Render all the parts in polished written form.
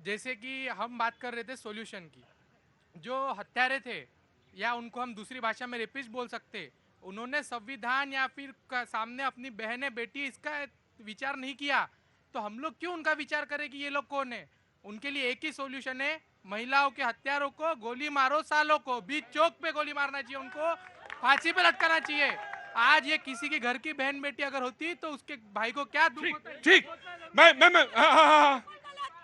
जैसे कि हम बात कर रहे थे सॉल्यूशन की, जो हत्यारे थे या उनको हम दूसरी भाषा में रेपिस्ट बोल सकते, उन्होंने संविधान या फिर सामने अपनी बहनें बेटी इसका विचार नहीं किया, तो हम लोग क्यों उनका विचार करें कि ये लोग कौन है। उनके लिए एक ही सॉल्यूशन है, महिलाओं के हत्यारों को गोली मारो, सालों को बीच चौक पे गोली मारना चाहिए, उनको फांसी पे लटकाना चाहिए। आज ये किसी के घर की बहन बेटी अगर होती तो उसके भाई को क्या दुख होता। ठीक, मैं हाँ।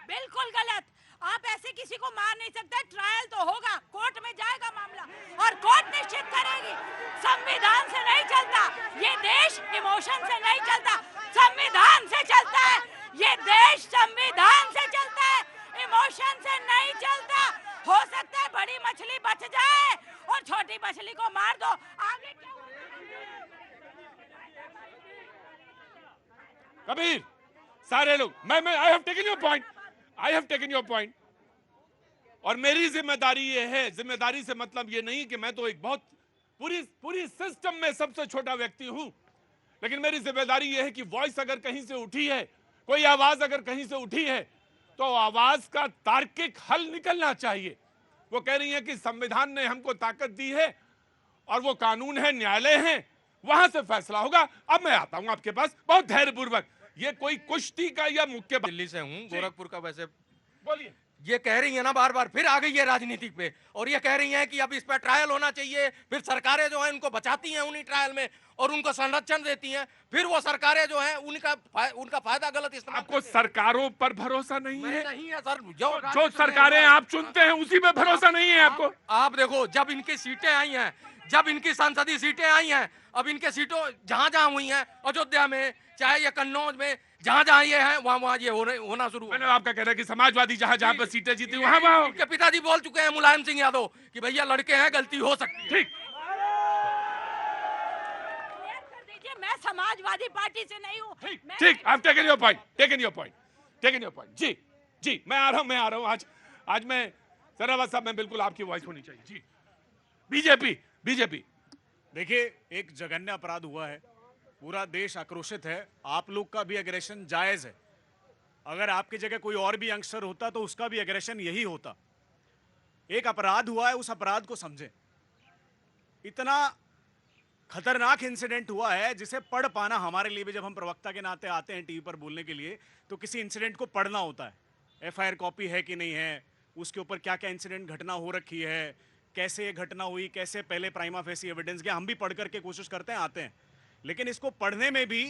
बिल्कुल गलत। आप ऐसे किसी को मार नहीं सकते। ट्रायल तो होगा, कोर्ट में जाएगा मामला और कोर्ट निश्चित करेगी। संविधान से नहीं चलता ये देश, इमोशन से नहीं चलता, संविधान से चलता है ये देश, संविधान से चलता है, इमोशन से नहीं चलता। हो सकता है बड़ी मछली बच जाए और छोटी मछली को मार दो। आगे क्या कबीर, सारे लोग, मैं I have taken your point, और मेरी जिम्मेदारी ये है, जिम्मेदारी से मतलब ये नहीं कि मैं तो एक बहुत पूरी सिस्टम में सबसे छोटा व्यक्ति हूं, लेकिन मेरी जिम्मेदारी ये है कि वॉइस अगर कहीं से उठी है, कोई आवाज अगर कहीं से उठी है, तो आवाज का तार्किक हल निकलना चाहिए। वो कह रही है कि संविधान ने हमको ताकत दी है और वो कानून है, न्यायालय है, वहां से फैसला होगा। अब मैं आता हूं आपके पास बहुत धैर्यपूर्वक। ये कोई कुश्ती का या मुक्के दिल्ली से हूँ, गोरखपुर का। वैसे बोलिए। ये कह रही है ना बार बार, फिर आ गई है राजनीतिक पे, और ये कह रही हैं कि अब इस पर ट्रायल होना चाहिए। फिर सरकारें जो हैं उनको बचाती हैं उन्हीं ट्रायल में और उनको संरक्षण देती हैं। फिर वो सरकारें जो हैं उनका फायदा गलत इस्तेमाल। आपको सरकारों पर भरोसा नहीं है? नहीं है सर। जो सरकारें आप चुनते हैं उसी में भरोसा नहीं है आपको? आप देखो, जब इनकी सीटें आई हैं, जब इनकी संसदीय सीटें आई हैं, अब इनके सीटों जहां जहां हुई हैं, अयोध्या में चाहे ये कन्नौज में, जहां जहां ये है वहां ये होना शुरू। मैंने आपका कह रहा है कि समाजवादी जहां जहां पर सीटें जीती वहां उनके पिताजी बोल चुके हैं, मुलायम सिंह यादव, कि भैया लड़के हैं, गलती हो सकती है। ठीक, मैं समाजवादी पार्टी से नहीं हूँ। ठीक, आप टेकन योर पॉइंट। जी, मैं आ रहा हूं। आज मैं सरावा साहब, मैं बिल्कुल आपकी वॉइस होनी चाहिए। जी, बीजेपी। देखिए, एक जघन्य अपराध हुआ है, पूरा देश आक्रोशित है। आप लोग का भी एग्रेशन जायज है। अगर आपकी जगह कोई और भी यंगस्टर होता तो उसका भी एग्रेशन यही होता। एक अपराध हुआ है, उस अपराध को समझें। इतना खतरनाक इंसिडेंट हुआ है जिसे पढ़ पाना हमारे लिए भी, जब हम प्रवक्ता के नाते आते हैं टीवी पर बोलने के लिए, तो किसी इंसिडेंट को पढ़ना होता है। एफआईआर कॉपी है कि नहीं है, उसके ऊपर क्या क्या इंसिडेंट घटना हो रखी है, कैसे ये घटना हुई, कैसे पहले प्राइमा फेसी एविडेंस गया, हम भी पढ़ करके कोशिश करते हैं, आते हैं। लेकिन इसको पढ़ने में भी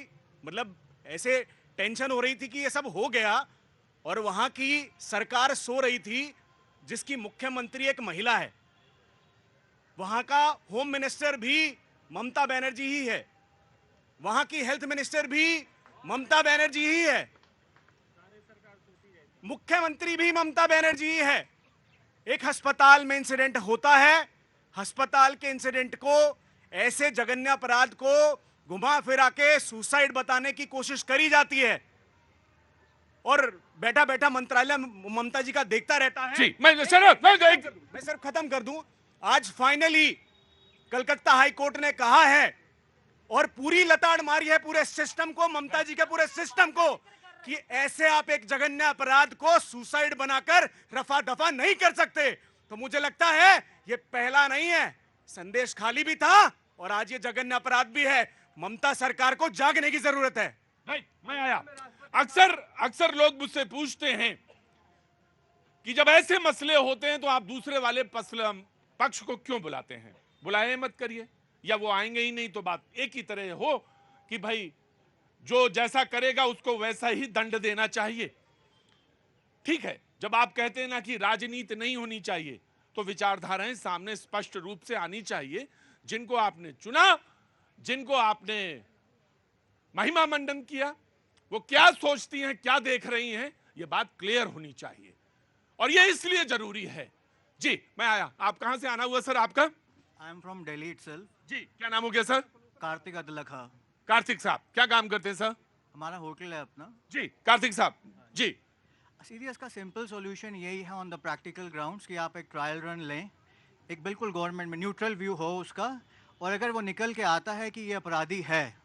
मतलब ऐसे टेंशन हो रही थी कि ये सब हो गया और वहां की सरकार सो रही थी जिसकी मुख्यमंत्री एक महिला है। वहां का होम मिनिस्टर भी ममता बनर्जी ही है, वहां की हेल्थ मिनिस्टर भी ममता बनर्जी ही है, मुख्यमंत्री भी ममता बनर्जी ही है। एक अस्पताल में इंसिडेंट होता है, अस्पताल के इंसिडेंट को, ऐसे जघन्य अपराध को घुमा फिरा के सुसाइड बताने की कोशिश करी जाती है और बैठा बैठा मंत्रालय ममता जी का देखता रहता है। जी, मैं सिर्फ खत्म कर दूं। आज फाइनली कलकत्ता हाई कोर्ट ने कहा है और पूरी लताड़ मारी है पूरे सिस्टम को, ममता जी के पूरे सिस्टम को, कि ऐसे आप एक जघन्य अपराध को सुसाइड बनाकर रफा दफा नहीं कर सकते। तो मुझे लगता है ये पहला नहीं है, संदेश खाली भी था और आज ये जघन्य अपराध भी है। ममता सरकार को जागने की जरूरत है। नहीं, मैं आया। अक्सर लोग मुझसे पूछते हैं कि जब ऐसे मसले होते हैं तो आप दूसरे वाले पक्ष को क्यों बुलाते हैं? बुलाए मत करिए, या वो आएंगे ही नहीं तो बात एक ही तरह हो कि भाई जो जैसा करेगा उसको वैसा ही दंड देना चाहिए। ठीक है, जब आप कहते हैं ना कि राजनीति नहीं होनी चाहिए, तो विचारधाराएं सामने स्पष्ट रूप से आनी चाहिए। जिनको आपने चुना, जिनको आपने महिमा मंडन किया, वो क्या सोचती हैं, क्या देख रही हैं, ये बात क्लियर होनी चाहिए और ये इसलिए जरूरी है। जी, मैं आया। आप कहां से आना हुआ सर आपका? I am from Delhi itself. जी, क्या नाम हो गया सर? कार्तिक अदलखा। कार्तिक साहब, क्या काम करते हैं सर? हमारा होटल है अपना। जी, कार्तिक साहब जी। सीरियस का सिंपल सॉल्यूशन यही है ऑन द प्रैक्टिकल ग्राउंड्स कि आप एक ट्रायल रन लें, एक बिल्कुल गवर्नमेंट में न्यूट्रल व्यू हो उसका, और अगर वो निकल के आता है कि ये अपराधी है,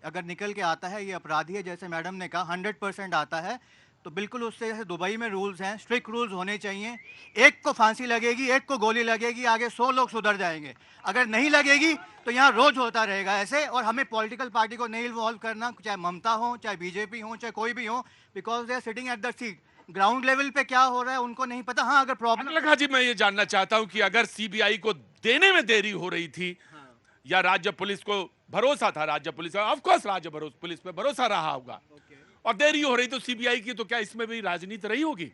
अगर निकल के आता है ये अपराधी है, जैसे मैडम ने कहा 100% आता है, तो बिल्कुल उससे जैसे दुबई में रूल्स हैं, स्ट्रिक्ट रूल्स होने चाहिए। एक को फांसी लगेगी, एक को गोली लगेगी, आगे 100 लोग सुधर जाएंगे। अगर नहीं लगेगी तो यहाँ रोज होता रहेगा ऐसे। और हमें पॉलिटिकल पार्टी को नहीं इन्वॉल्व करना, चाहे ममता हो, चाहे बीजेपी हो, चाहे कोई भी हो, because they are sitting at the seat. Ground level पे क्या हो रहा है उनको नहीं पता। हाँ, अगर प्रॉब्लम अनलखा जी, मैं ये जानना चाहता हूं कि अगर सीबीआई को देने में देरी हो रही थी या राज्य पुलिस को भरोसा था, राज्य पुलिस ऑफ कोर्स राज्य पुलिस पे भरोसा रहा होगा, और देरी हो रही तो सीबीआई की, तो क्या इसमें भी राजनीति रही होगी?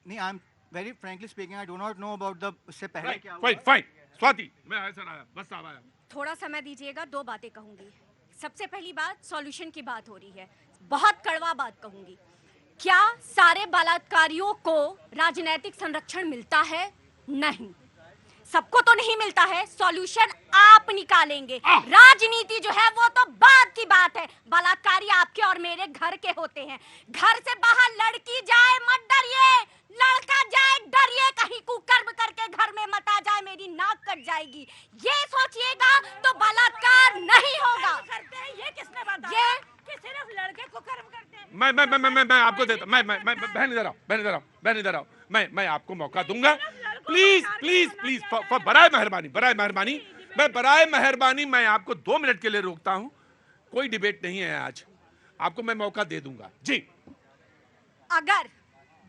नहीं, I am very frankly speaking, I do not know about the उससे पहले क्या हुआ। फाइन फाइन स्वाति, मैं ऐसा आया, बस अब आया। थोड़ा समय दीजिएगा, दो बातें कहूंगी। सबसे पहली बात, सॉल्यूशन की बात हो रही है, बहुत कड़वा बात कहूंगी। क्या सारे बलात्कारियों को राजनीतिक संरक्षण मिलता है? नहीं, सबको तो नहीं मिलता है। सॉल्यूशन आप निकालेंगे, राजनीति जो है वो तो बाद की बात है। बलात्कारी आपके और मेरे घर के होते हैं। घर से बाहर लड़की जाए मत डरिए, लड़का जाए डरिए, कहीं कुकर्म करके घर में मत आ जाए, मेरी नाक कट जाएगी। ये सोचिएगा तो बलात्कार नहीं होगा। करते हैं ये किसने बताया कि सिर्फ लड़के कुकर्म करते हैं? मैं आपको देता, मैं बहन इधर आओ, मैं आपको मौका दूंगा। प्लीज प्लीज प्लीज, बराए मेहरबानी, मैं आपको 2 मिनट के लिए रोकता हूं। कोई डिबेट नहीं है आज, आपको मैं मौका दे दूंगा जी। अगर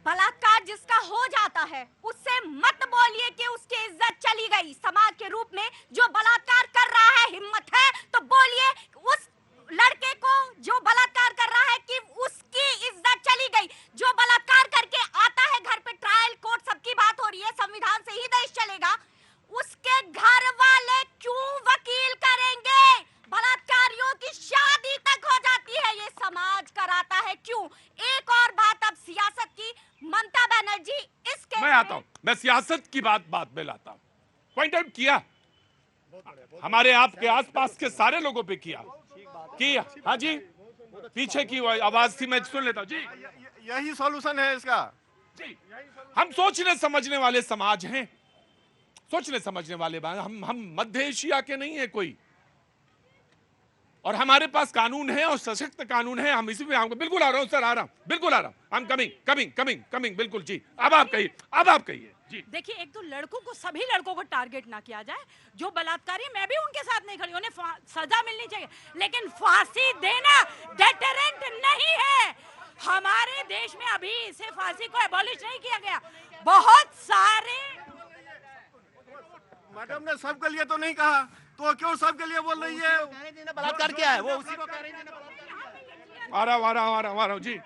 बलात्कार जिसका हो जाता है उससे मत बोलिए कि उसकी इज्जत चली गई। समाज के रूप में जो बलात्कार कर रहा है, हिम्मत है तो बोलिए उस लड़के को जो बलात्कार कर रहा है कि उसकी इज्जत चली गई। जो बलात्कार करके आता है घर पे, ट्रायल कोर्ट सबकी बात हो रही है, संविधान से ही देश चलेगा, उसके घर वाले क्यों वकील करेंगे? बलात्कारियों की शादी तक हो जाती है, ये समाज कराता है क्यों? एक और बात अब सियासत की, ममता बनर्जी इसके मैं आता हूं, मैं सियासत की बात में लाता हूं। पॉइंट आउट किया, हमारे आपके आसपास के सारे लोगों पे किया। हाँ जी, पीछे की आवाज थी, मैं सुन लेता हूं जी। यही सॉल्यूशन है इसका जी। हम सोचने समझने वाले समाज हैं, सोचने समझने वाले हम मध्य एशिया के नहीं है कोई, और हमारे पास कानून है और सशक्त कानून है। हम इसी पे आपको बिल्कुल आ रहा हूं सर, आ रहा हूं, बिल्कुल आ रहा हूं। हम कमिंग बिल्कुल जी। अब आप कहिए जी। देखिए, एक तो लड़कों को, सभी लड़कों को टारगेट ना किया जाए। जो बलात्कारी, मैं भी उनके साथ नहीं खड़ी, उन्हें सजा मिलनी चाहिए, लेकिन फांसी देना डेटरेंट नहीं है। हमारे देश में अभी इसे फांसी को एबॉलिश नहीं किया गया। बहुत सारे मैडम ने सबके लिए तो नहीं कहा, तो क्यों सबके लिए बोल रही है? बलात्कार क्या है वो उसी को कह रही थी। आ रहा हूं जी।